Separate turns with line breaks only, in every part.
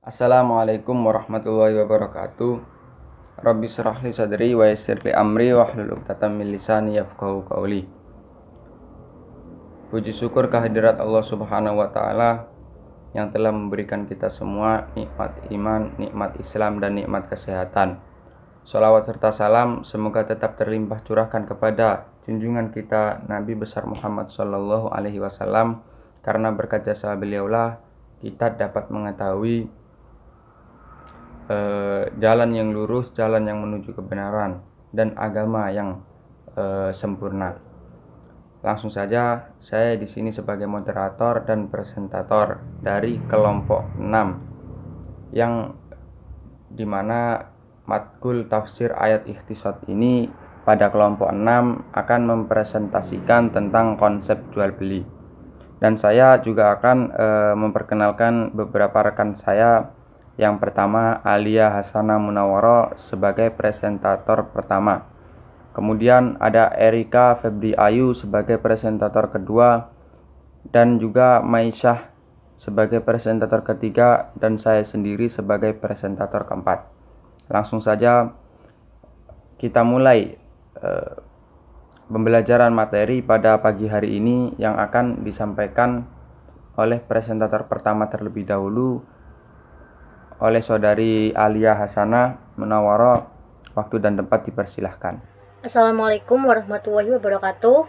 Assalamualaikum warahmatullahi wabarakatuh. Rabbi shrah li sadri wa yassir li amri wahlul 'uqdatam min lisani yafqahu qawli. Puji syukur kehadirat Allah Subhanahu wa taala yang telah memberikan kita semua nikmat iman, nikmat Islam dan nikmat kesehatan. Shalawat serta salam semoga tetap terlimpah curahkan kepada junjungan kita Nabi besar Muhammad sallallahu alaihi wasallam, karena berkat jasa beliaulah kita dapat mengetahui jalan yang lurus, jalan yang menuju kebenaran dan agama yang sempurna. Langsung saja, saya di sini sebagai moderator dan presentator dari kelompok 6 yang dimana matkul tafsir ayat ikhtisad ini pada kelompok 6 akan mempresentasikan tentang konsep jual beli. Dan saya juga akan memperkenalkan beberapa rekan saya. Yang pertama, Alia Hasanah Munawwaroh sebagai presentator pertama. Kemudian ada Erika Febri Ayu sebagai presentator kedua, dan juga Maisyah sebagai presentator ketiga, dan saya sendiri sebagai presentator keempat. Langsung saja kita mulai pembelajaran materi pada pagi hari ini yang akan disampaikan oleh presentator pertama terlebih dahulu, oleh saudari Alia Hasanah Munawwaroh. Waktu dan tempat dipersilahkan.
Assalamualaikum warahmatullahi wabarakatuh.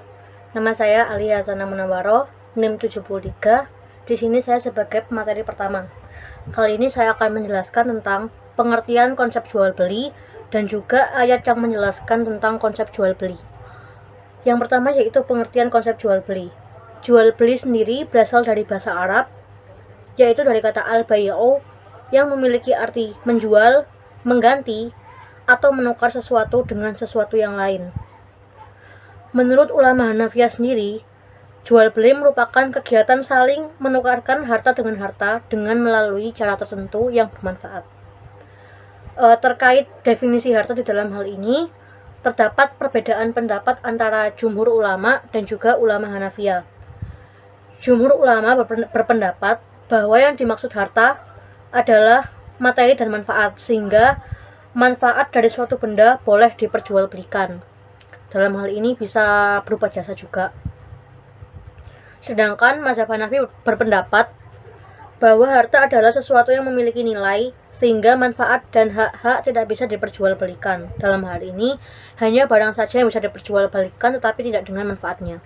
Nama saya Alia Hasanah Munawwaroh, NIM 73. Di sini saya sebagai pemateri pertama. Kali ini saya akan menjelaskan tentang pengertian konsep jual beli dan juga ayat yang menjelaskan tentang konsep jual beli. Yang pertama yaitu pengertian konsep jual beli. Jual beli sendiri berasal dari bahasa Arab, yaitu dari kata al-bai'u yang memiliki arti menjual, mengganti, atau menukar sesuatu dengan sesuatu yang lain. Menurut ulama Hanafiyah sendiri, jual beli merupakan kegiatan saling menukarkan harta dengan melalui cara tertentu yang bermanfaat. Terkait definisi harta di dalam hal ini, terdapat perbedaan pendapat antara jumhur ulama dan juga ulama Hanafiyah. Jumhur ulama berpendapat bahwa yang dimaksud harta adalah materi dan manfaat, sehingga manfaat dari suatu benda boleh diperjualbelikan. Dalam hal ini bisa berupa jasa juga. Sedangkan mazhab Hanafi berpendapat bahwa harta adalah sesuatu yang memiliki nilai, sehingga manfaat dan hak-hak tidak bisa diperjualbelikan. Dalam hal ini, hanya barang saja yang bisa diperjualbelikan tetapi tidak dengan manfaatnya.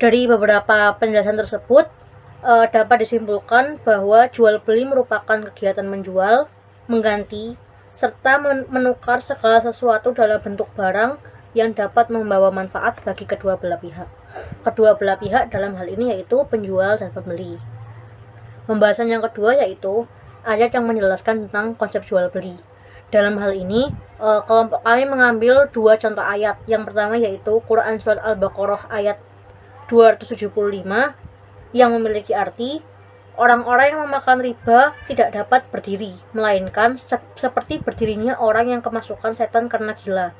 Dari beberapa penjelasan tersebut, dapat disimpulkan bahwa jual beli merupakan kegiatan menjual, mengganti, serta menukar segala sesuatu dalam bentuk barang yang dapat membawa manfaat bagi kedua belah pihak. Kedua belah pihak dalam hal ini yaitu penjual dan pembeli. Pembahasan yang kedua yaitu ayat yang menjelaskan tentang konsep jual beli. Dalam hal ini, kelompok kami mengambil dua contoh ayat. Yang pertama yaitu Quran Surat Al-Baqarah ayat 275 yang memiliki arti, orang-orang yang memakan riba tidak dapat berdiri, melainkan seperti berdirinya orang yang kemasukan setan karena gila.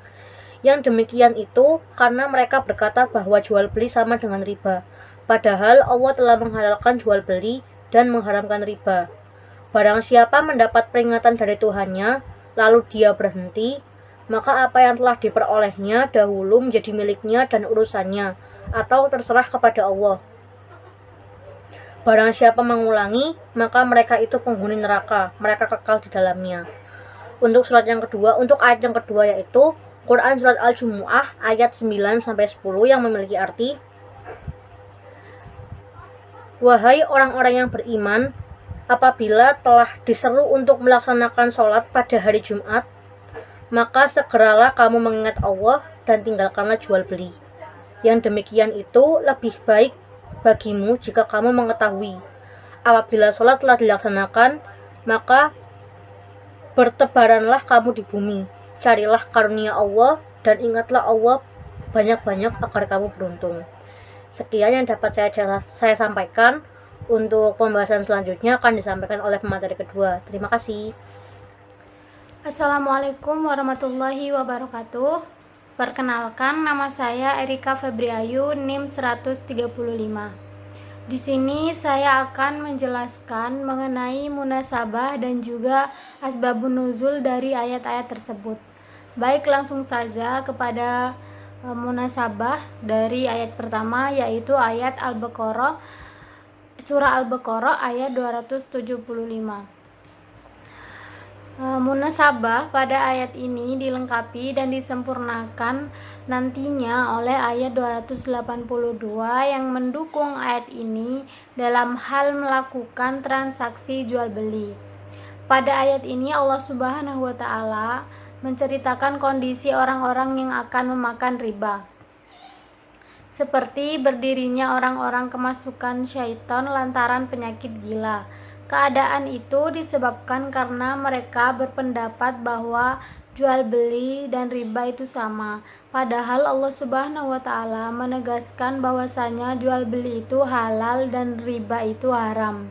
Yang demikian itu karena mereka berkata bahwa jual beli sama dengan riba, padahal Allah telah menghalalkan jual beli dan mengharamkan riba. Barang siapa mendapat peringatan dari Tuhannya, lalu dia berhenti, maka apa yang telah diperolehnya dahulu menjadi miliknya dan urusannya, atau terserah kepada Allah. Barang siapa mengulangi, maka mereka itu penghuni neraka, mereka kekal di dalamnya. Untuk ayat yang kedua yaitu Quran Surat Al-Jumu'ah ayat 9-10 yang memiliki arti, wahai orang-orang yang beriman, apabila telah diseru untuk melaksanakan sholat pada hari Jumat, maka segeralah kamu mengingat Allah dan tinggalkanlah jual beli. Yang demikian itu lebih baik bagimu jika kamu mengetahui. Apabila sholat telah dilaksanakan, maka bertebaranlah kamu di bumi, carilah karunia Allah dan ingatlah Allah banyak-banyak agar kamu beruntung. Sekian yang dapat saya sampaikan. Untuk pembahasan selanjutnya akan disampaikan oleh pemateri kedua. Terima kasih.
Assalamualaikum warahmatullahi wabarakatuh. Perkenalkan, nama saya Erika Febri Ayu, NIM 135. Di sini saya akan menjelaskan mengenai munasabah dan juga asbabun nuzul dari ayat-ayat tersebut. Baik, langsung saja kepada munasabah dari ayat pertama, yaitu ayat Al-Baqarah, surah Al-Baqarah ayat 275. Munasabah pada ayat ini dilengkapi dan disempurnakan nantinya oleh ayat 282 yang mendukung ayat ini dalam hal melakukan transaksi jual beli. Pada ayat ini Allah Subhanahu wa taala menceritakan kondisi orang-orang yang akan memakan riba, seperti berdirinya orang-orang kemasukan syaitan lantaran penyakit gila. Keadaan itu disebabkan karena mereka berpendapat bahwa jual beli dan riba itu sama. Padahal Allah Subhanahu wa taala menegaskan bahwasanya jual beli itu halal dan riba itu haram.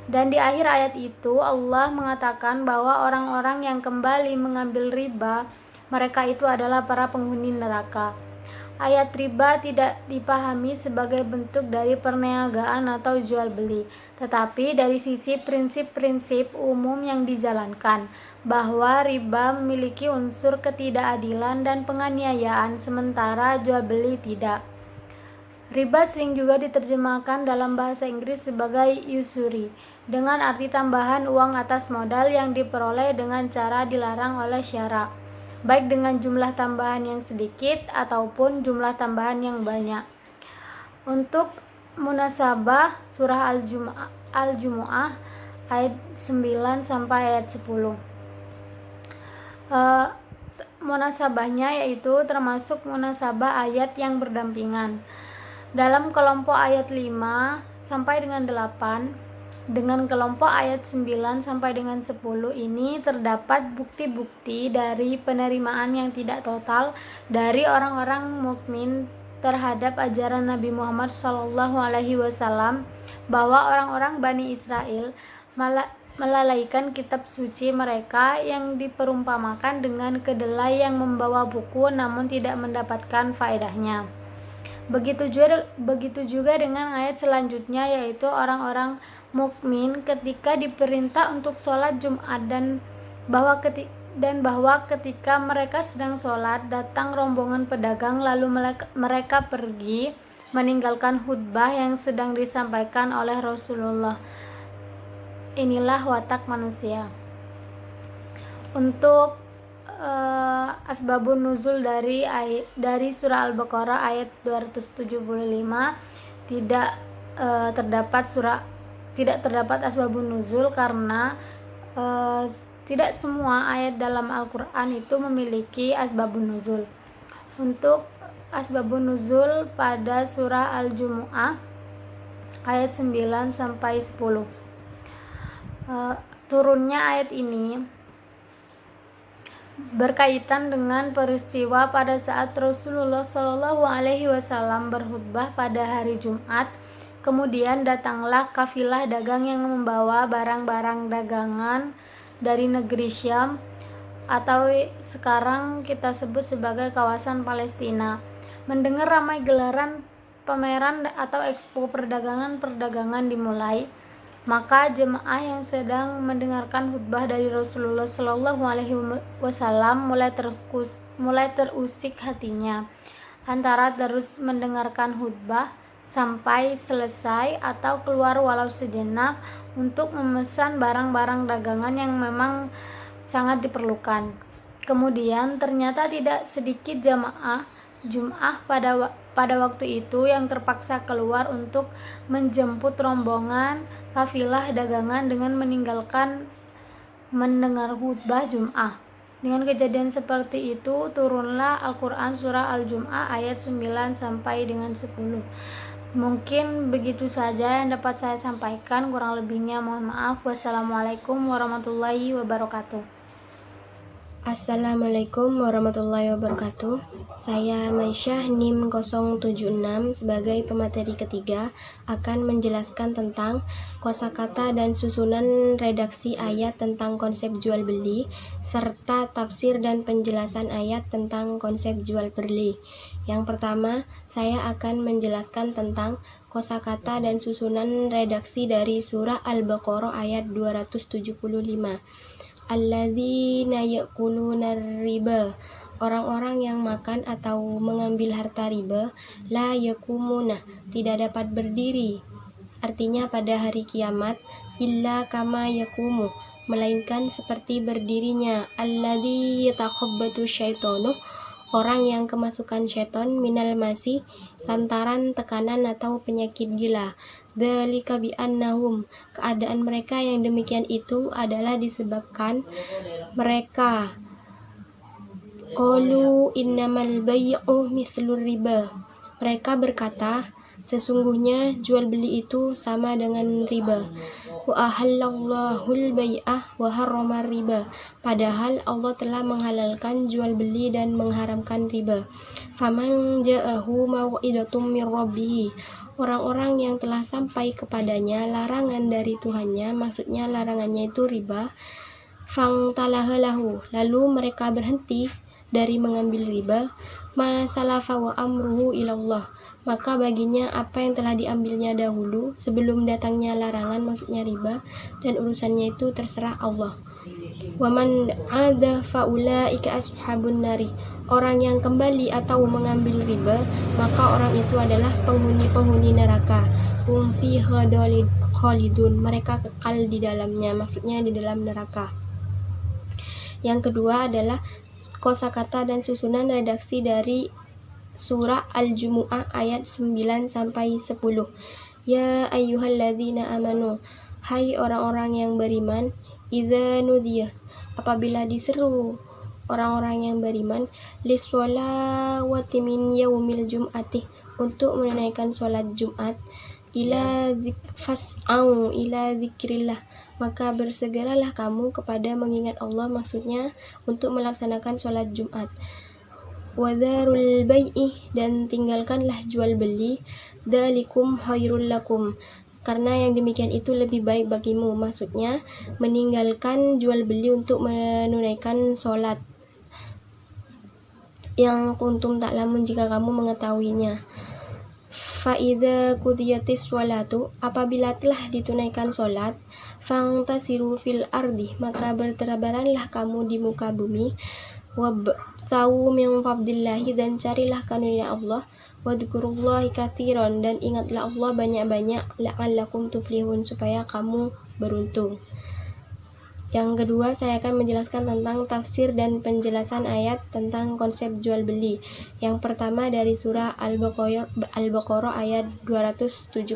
Dan di akhir ayat itu Allah mengatakan bahwa orang-orang yang kembali mengambil riba, mereka itu adalah para penghuni neraka. Ayat riba tidak dipahami sebagai bentuk dari perniagaan atau jual beli, tetapi dari sisi prinsip-prinsip umum yang dijalankan, bahwa riba memiliki unsur ketidakadilan dan penganiayaan, sementara jual beli tidak. Riba sering juga diterjemahkan dalam bahasa Inggris sebagai usury, dengan arti tambahan uang atas modal yang diperoleh dengan cara dilarang oleh syara, baik dengan jumlah tambahan yang sedikit ataupun jumlah tambahan yang banyak. Untuk munasabah surah Al-Jumu'ah ayat 9 sampai ayat 10. Munasabahnya yaitu termasuk munasabah ayat yang berdampingan. Dalam kelompok ayat 5 sampai dengan 8 dengan kelompok ayat 9 sampai dengan 10 ini terdapat bukti-bukti dari penerimaan yang tidak total dari orang-orang mukmin terhadap ajaran Nabi Muhammad SAW, bahwa orang-orang Bani Israel melalaikan kitab suci mereka yang diperumpamakan dengan kedelai yang membawa buku namun tidak mendapatkan faedahnya. Begitu juga dengan ayat selanjutnya, yaitu orang-orang mukmin ketika diperintah untuk sholat Jumat dan bahwa ketika mereka sedang sholat datang rombongan pedagang lalu mereka pergi meninggalkan khutbah yang sedang disampaikan oleh Rasulullah. Inilah watak manusia. Untuk asbabun nuzul dari surah Al-Baqarah ayat 275 tidak terdapat asbabun nuzul karena tidak semua ayat dalam Al-Quran itu memiliki asbabun nuzul. Untuk asbabun nuzul pada surah Al-Jumu'ah ayat 9 sampai 10. Turunnya ayat ini berkaitan dengan peristiwa pada saat Rasulullah SAW berkhutbah pada hari Jumat. Kemudian datanglah kafilah dagang yang membawa barang-barang dagangan dari negeri Syam atau sekarang kita sebut sebagai kawasan Palestina. Mendengar ramai gelaran pameran atau ekspo perdagangan dimulai, maka jemaah yang sedang mendengarkan khutbah dari Rasulullah SAW mulai terusik hatinya antara terus mendengarkan khutbah sampai selesai atau keluar walau sejenak untuk memesan barang-barang dagangan yang memang sangat diperlukan. Kemudian ternyata tidak sedikit jamaah Jum'ah pada waktu itu yang terpaksa keluar untuk menjemput rombongan kafilah dagangan dengan meninggalkan mendengar khutbah Jum'ah. Dengan kejadian seperti itu turunlah Al-Quran surah Al-Jum'ah ayat 9 sampai dengan 10. Mungkin begitu saja yang dapat saya sampaikan, kurang lebihnya mohon maaf. Wassalamualaikum warahmatullahi wabarakatuh.
Assalamualaikum warahmatullahi wabarakatuh. Saya Maisyah NIM 076 sebagai pemateri ketiga akan menjelaskan tentang kosakata dan susunan redaksi ayat tentang konsep jual beli serta tafsir dan penjelasan ayat tentang konsep jual beli. Yang pertama, saya akan menjelaskan tentang kosakata dan susunan redaksi dari surah Al-Baqarah ayat 275. Alladzina ya'kuluna riba, orang-orang yang makan atau mengambil harta riba, la yakumuna, tidak dapat berdiri, artinya pada hari kiamat, illa kama yakumu, melainkan seperti berdirinya alladzi yatakhabbatu syaitanu, orang yang kemasukan syaiton, minal masi, lantaran tekanan atau penyakit gila. Dzalika bi annahum, keadaan mereka yang demikian itu adalah disebabkan mereka qalu innamal bai'u mithlur riba, mereka berkata sesungguhnya jual beli itu sama dengan riba. Wa ahallallahul bai'ah wa harramar riba, padahal Allah telah menghalalkan jual beli dan mengharamkan riba. Faman ja'ahu mau'idatum mir rabbih, orang-orang yang telah sampai kepadanya larangan dari Tuhannya, maksudnya larangannya itu riba, fangtalahalahu, lalu mereka berhenti dari mengambil riba, masalafa wa amruhu ilallah, maka baginya apa yang telah diambilnya dahulu sebelum datangnya larangan, maksudnya riba, dan urusannya itu terserah Allah. Waman ada faulaika ashabun nari, orang yang kembali atau mengambil riba, maka orang itu adalah penghuni-penghuni neraka. Hum fiha khalidun, mereka kekal di dalamnya, maksudnya di dalam neraka. Yang kedua adalah kosakata dan susunan redaksi dari surah Al-Jumu'ah ayat 9 sampai 10. Ya ayyuhalladzina amanu, hai orang-orang yang beriman, idza nudiya, apabila diseru orang-orang yang beriman, lisholawati min yaumil jum'ati, untuk menunaikan sholat Jumat, fas'au ila dzikrillah, maka bersegeralah kamu kepada mengingat Allah, maksudnya untuk melaksanakan sholat Jumat. Wadharul bai'i, dan tinggalkanlah jual beli, dzalikum khairul lakum, karena yang demikian itu lebih baik bagimu, maksudnya meninggalkan jual beli untuk menunaikan sholat. Yang kuntum ta'lamun, jika kamu mengetahuinya. Fa'idza qudiyatis sholatu, apabila telah ditunaikan sholat, fangtasiru fil ardi, maka bertebaranlah kamu di muka bumi, wabtaghu min fadlillahi, dan carilah karunia Allah, wadhkurullahi katsiran, dan ingatlah Allah banyak-banyak, la'allakum tuflihun, supaya kamu beruntung. Yang kedua, saya akan menjelaskan tentang tafsir dan penjelasan ayat tentang konsep jual beli. Yang pertama dari surah Al-Baqarah ayat 275.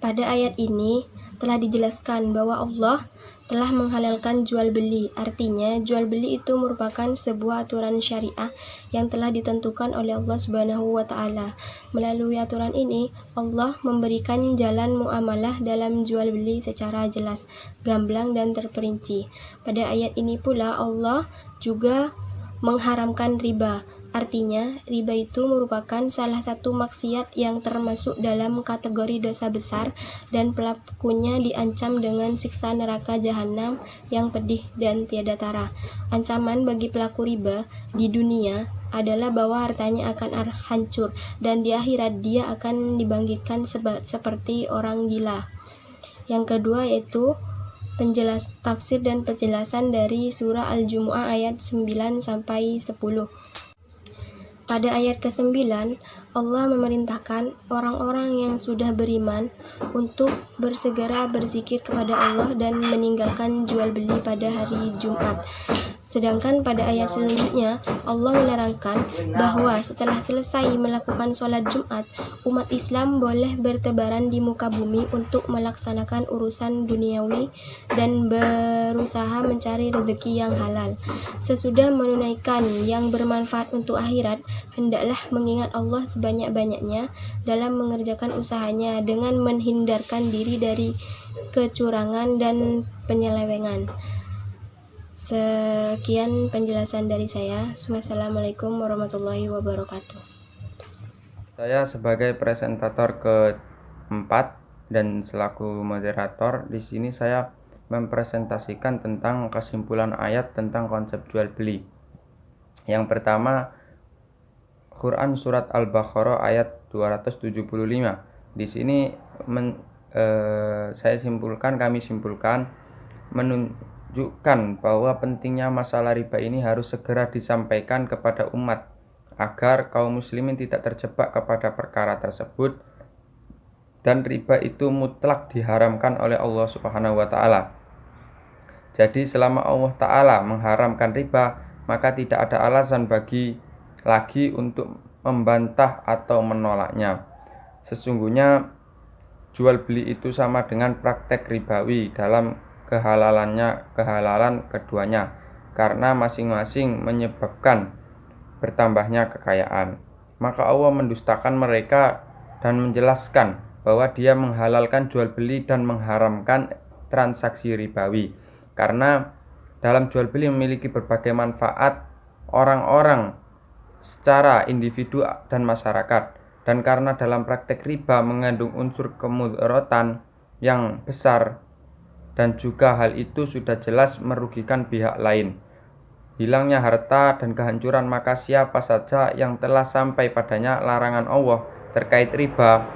Pada ayat ini telah dijelaskan bahwa Allah telah menghalalkan jual beli. Artinya, jual beli itu merupakan sebuah aturan syariah yang telah ditentukan oleh Allah Subhanahu wa Ta'ala. Melalui aturan ini, Allah memberikan jalan muamalah dalam jual beli secara jelas, gamblang, dan terperinci. Pada ayat ini pula Allah juga mengharamkan riba. Artinya, riba itu merupakan salah satu maksiat yang termasuk dalam kategori dosa besar, dan pelakunya diancam dengan siksa neraka jahanam yang pedih dan tiada tara. Ancaman bagi pelaku riba di dunia adalah bahwa hartanya akan hancur, dan di akhirat dia akan dibangkitkan seperti orang gila. Yang kedua yaitu tafsir dan penjelasan dari surah Al-Jumu'ah ayat 9 sampai 10. Pada ayat ke-9, Allah memerintahkan orang-orang yang sudah beriman untuk bersegera berzikir kepada Allah dan meninggalkan jual beli pada hari Jumat. Sedangkan pada ayat selanjutnya, Allah menerangkan bahwa setelah selesai melakukan sholat Jumat, umat Islam boleh bertebaran di muka bumi untuk melaksanakan urusan duniawi dan berusaha mencari rezeki yang halal. Sesudah menunaikan yang bermanfaat untuk akhirat, hendaklah mengingat Allah sebanyak-banyaknya dalam mengerjakan usahanya dengan menghindarkan diri dari kecurangan dan penyelewengan. Sekian penjelasan dari saya. Wassalamualaikum warahmatullahi wabarakatuh.
Saya sebagai presentator keempat dan selaku moderator di sini saya mempresentasikan tentang kesimpulan ayat tentang konsep jual beli. Yang pertama, Quran surat Al-Baqarah ayat 275. Di sini kami simpulkan menunjukkan bahwa pentingnya masalah riba ini harus segera disampaikan kepada umat agar kaum muslimin tidak terjebak kepada perkara tersebut, dan riba itu mutlak diharamkan oleh Allah Subhanahu wa taala. Jadi selama Allah taala mengharamkan riba, maka tidak ada alasan bagi lagi untuk membantah atau menolaknya. Sesungguhnya jual beli itu sama dengan praktek ribawi dalam kehalalan keduanya, karena masing-masing menyebabkan bertambahnya kekayaan. Maka Allah mendustakan mereka dan menjelaskan bahwa Dia menghalalkan jual beli dan mengharamkan transaksi ribawi, karena dalam jual beli memiliki berbagai manfaat orang-orang secara individu dan masyarakat, dan karena dalam praktek riba mengandung unsur kemudaratan yang besar, dan juga hal itu sudah jelas merugikan pihak lain, hilangnya harta dan kehancuran, maka siapa saja yang telah sampai padanya larangan Allah terkait riba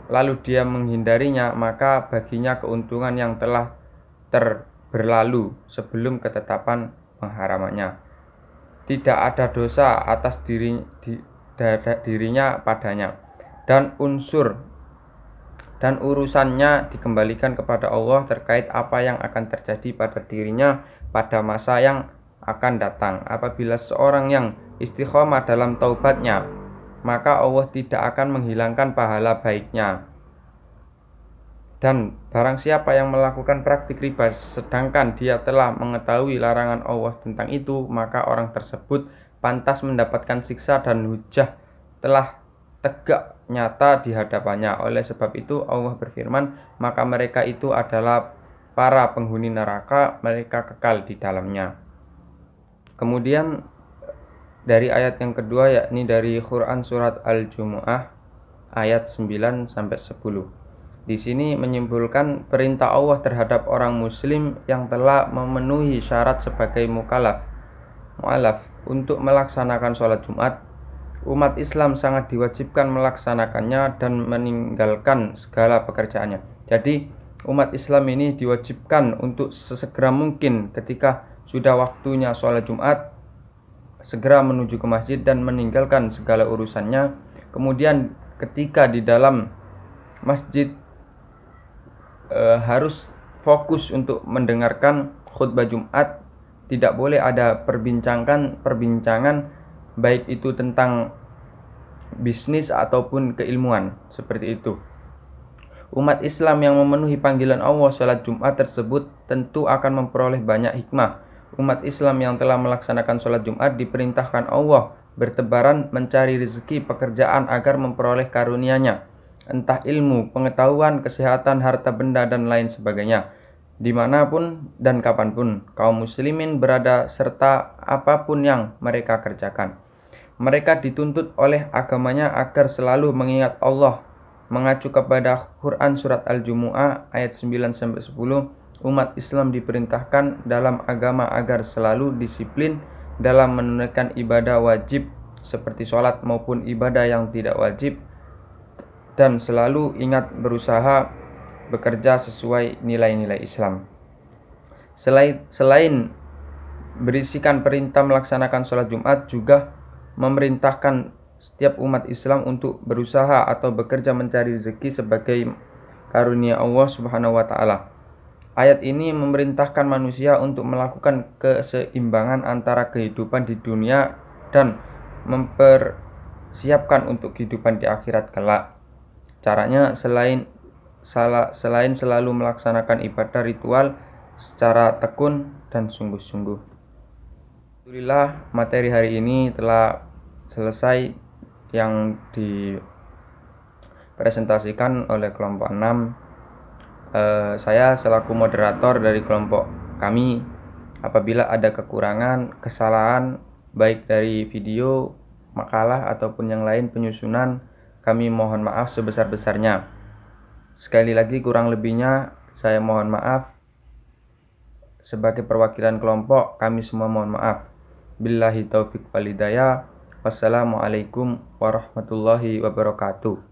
lalu dia menghindarinya, maka baginya keuntungan yang telah berlalu sebelum ketetapan pengharamannya. Tidak ada dosa atas dirinya padanya, dan urusannya dikembalikan kepada Allah terkait apa yang akan terjadi pada dirinya pada masa yang akan datang. Apabila seorang yang istiqomah dalam taubatnya, maka Allah tidak akan menghilangkan pahala baiknya. Dan barang siapa yang melakukan praktik riba sedangkan dia telah mengetahui larangan Allah tentang itu, maka orang tersebut pantas mendapatkan siksa dan hujah telah tegak nyata di hadapannya. Oleh sebab itu Allah berfirman, maka mereka itu adalah para penghuni neraka, mereka kekal di dalamnya. Kemudian dari ayat yang kedua, yakni dari Quran surat Al-Jumu'ah ayat 9-10. Di sini menyimpulkan perintah Allah terhadap orang muslim yang telah memenuhi syarat sebagai mu'alaf untuk melaksanakan sholat Jumat. Umat Islam sangat diwajibkan melaksanakannya dan meninggalkan segala pekerjaannya. Jadi umat Islam ini diwajibkan untuk sesegera mungkin ketika sudah waktunya sholat Jumat segera menuju ke masjid dan meninggalkan segala urusannya. Kemudian ketika di dalam masjid harus fokus untuk mendengarkan khutbah Jumat. Tidak boleh ada perbincangan baik itu tentang bisnis ataupun keilmuan, seperti itu. Umat Islam yang memenuhi panggilan Allah salat Jumat tersebut tentu akan memperoleh banyak hikmah. Umat Islam yang telah melaksanakan salat Jumat diperintahkan Allah bertebaran mencari rezeki pekerjaan agar memperoleh karunia-Nya, entah ilmu, pengetahuan, kesehatan, harta benda, dan lain sebagainya. Dimanapun dan kapanpun kaum muslimin berada serta apapun yang mereka kerjakan, mereka dituntut oleh agamanya agar selalu mengingat Allah. Mengacu kepada Quran surat Al-Jumu'ah ayat 9-10, umat Islam diperintahkan dalam agama agar selalu disiplin dalam menunaikan ibadah wajib seperti sholat maupun ibadah yang tidak wajib, dan selalu ingat berusaha bekerja sesuai nilai-nilai Islam. Selain berisikan perintah melaksanakan sholat Jumat, juga memerintahkan setiap umat Islam untuk berusaha atau bekerja mencari rezeki sebagai karunia Allah Subhanahu wa taala. Ayat ini memerintahkan manusia untuk melakukan keseimbangan antara kehidupan di dunia dan mempersiapkan untuk kehidupan di akhirat kelak. Caranya selain selalu melaksanakan ibadah ritual secara tekun dan sungguh-sungguh. Alhamdulillah, materi hari ini telah selesai yang dipresentasikan oleh kelompok 6. Saya selaku moderator dari kelompok kami, apabila ada kekurangan, kesalahan baik dari video, makalah ataupun yang lain penyusunan, kami mohon maaf sebesar-besarnya. Sekali lagi kurang lebihnya saya mohon maaf. Sebagai perwakilan kelompok, kami semua mohon maaf. Billahi taufiq wal hidayah. Wassalamualaikum warahmatullahi wabarakatuh.